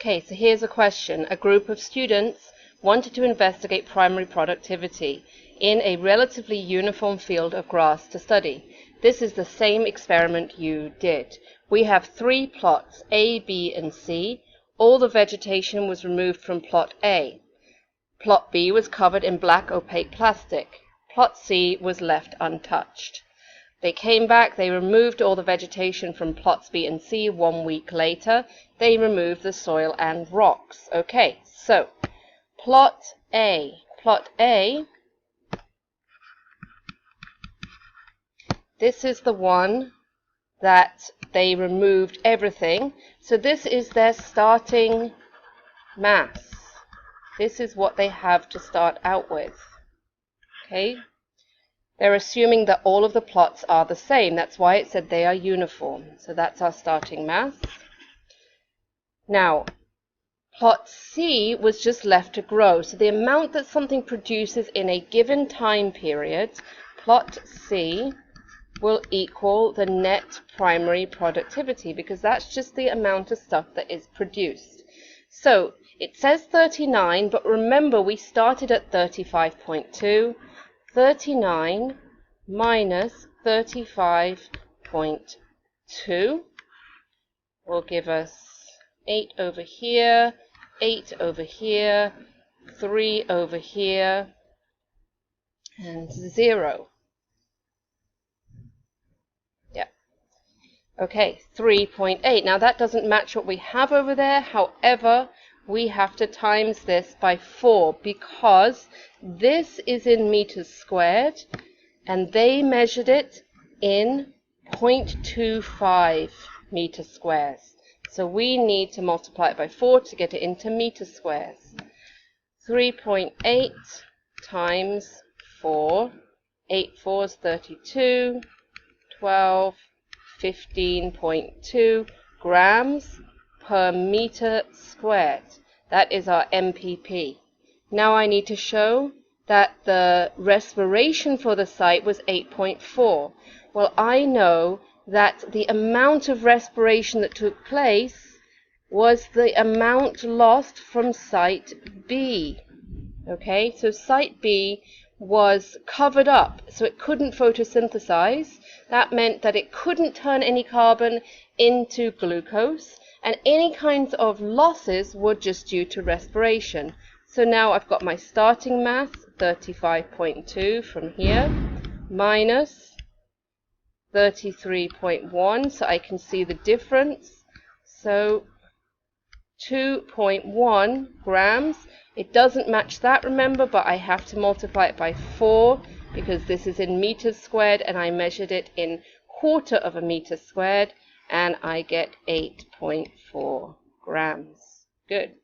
Okay, so here's a question. A group of students wanted to investigate primary productivity in a relatively uniform field of grass to study. This is the same experiment you did. We have 3 plots, A, B, and C. All the vegetation was removed from plot A. Plot B was covered in black opaque plastic. Plot C was left untouched. They came back, they removed all the vegetation from plots B and C 1 week later. They removed the soil and rocks. Okay, so plot A. This is the one that they removed everything. So this is their starting mass. This is what they have to start out with. Okay? They're assuming that all of the plots are the same. That's why it said they are uniform. So that's our starting mass. Now, plot C was just left to grow. So the amount that something produces in a given time period, plot C will equal the net primary productivity, because that's just the amount of stuff that is produced. So it says 39, but remember we started at 35.2. 39 minus 35.2 will give us 8 over here, 8 over here, 3 over here, and 0. Yeah. Okay, 3.8. Now that doesn't match what we have over there. However, we have to times this by 4 because this is in meters squared and they measured it in 0.25 meters squares. So we need to multiply it by 4 to get it into meters squares. 3.8 times 4. 8 4s 32. 12, 15.2 grams per meter squared. That is our MPP. Now I need to show that the respiration for the site was 8.4. Well, I know that the amount of respiration that took place was the amount lost from site B. Okay, so site B was covered up, so it couldn't photosynthesize. That meant that it couldn't turn any carbon into glucose, and any kinds of losses were just due to respiration. So now I've got my starting mass, 35.2 from here, minus 33.1, so I can see the difference. So 2.1 grams. It doesn't match that, remember, but I have to multiply it by 4 because this is in meters squared and I measured it in quarter of a meter squared, and I get 8.4 grams. Good.